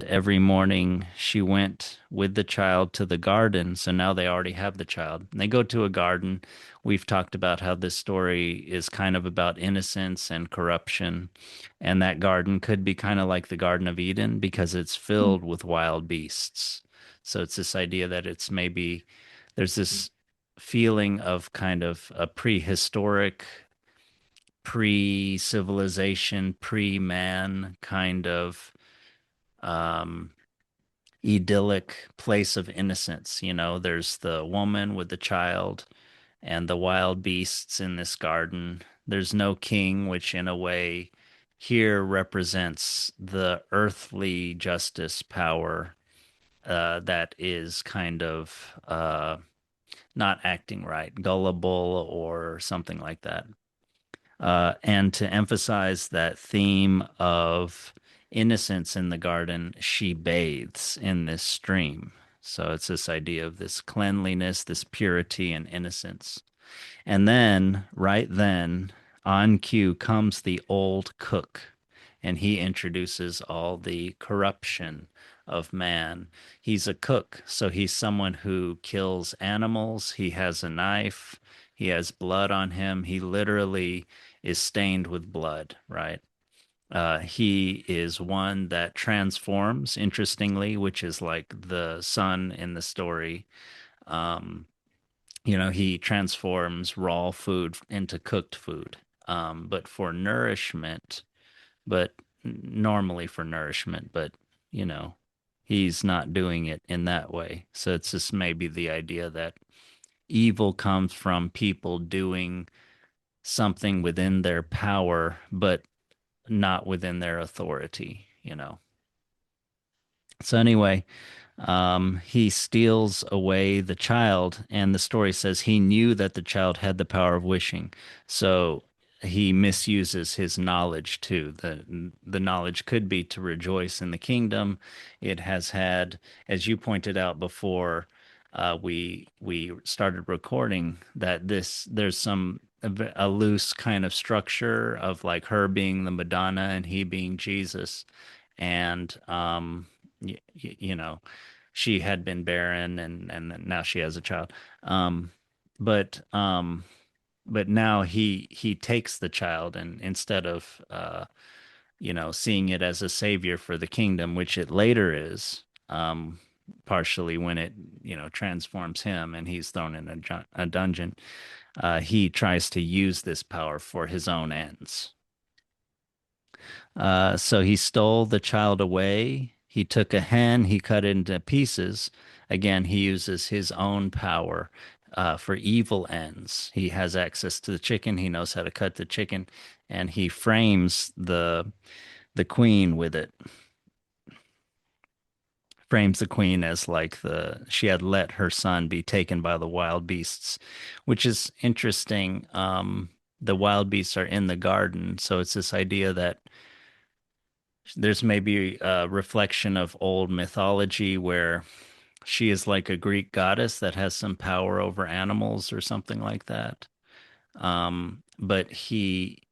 And every morning she went with the child to the garden. So now they already have the child. And they go to a garden. We've talked about how this story is kind of about innocence and corruption. And that garden could be kind of like the Garden of Eden because it's Mm. filled with wild beasts. So it's this idea that it's maybe there's this feeling of kind of a prehistoric, pre-civilization, pre-man kind of um, idyllic place of innocence. You know, there's the woman with the child and the wild beasts in this garden. There's no king, which in a way here represents the earthly justice power that is kind of not acting right, gullible or something like that. And to emphasize that theme of innocence in the garden, she bathes in this stream. So it's this idea of this cleanliness, this purity and innocence. And then, right then, on cue comes the old cook, and he introduces all the corruption of man. He's a cook, so he's someone who kills animals. He has a knife, he has blood on him. He literally is stained with blood, right? He is one that transforms, interestingly, which is like the son in the story. Um, he transforms raw food into cooked food, but for nourishment, but normally for nourishment, but you know, he's not doing it in that way. So it's just maybe the idea that evil comes from people doing something within their power, but not within their authority. So anyway, he steals away the child, and the story says he knew that the child had the power of wishing. So he misuses his knowledge too. The knowledge could be to rejoice in the kingdom. It has had, as you pointed out before, we started recording that there's a loose kind of structure of like her being the Madonna and he being Jesus, and you know, she had been barren and now she has a child. Um, but um, but now he takes the child and instead of seeing it as a savior for the kingdom, which it later is, partially when it transforms him and he's thrown in a dungeon, he tries to use this power for his own ends. So he stole the child away. He took a hen, he cut it into pieces. Again, he uses his own power for evil ends. He has access to the chicken. He knows how to cut the chicken, and he frames the queen with it. Frames the queen as like the she had let her son be taken by the wild beasts, which is interesting. The wild beasts are in the garden, so it's this idea that there's maybe a reflection of old mythology where she is like a Greek goddess that has some power over animals or something like that. But he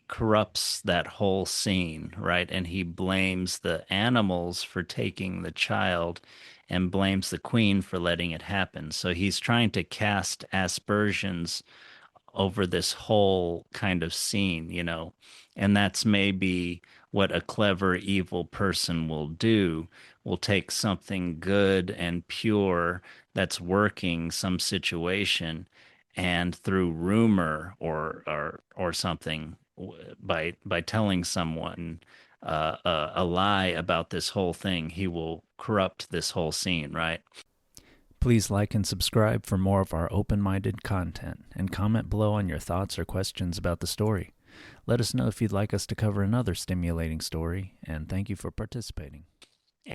corrupts that whole scene, right? And he blames the animals for taking the child and blames the queen for letting it happen. So he's trying to cast aspersions over this whole kind of scene. And that's maybe what a clever evil person will do, will take something good and pure that's working some situation and through rumor or something by telling someone a lie about this whole thing, he will corrupt this whole scene, right? Please like and subscribe for more of our open minded content and comment below on your thoughts or questions about the story. Let us know if you'd like us to cover another stimulating story, and thank you for participating.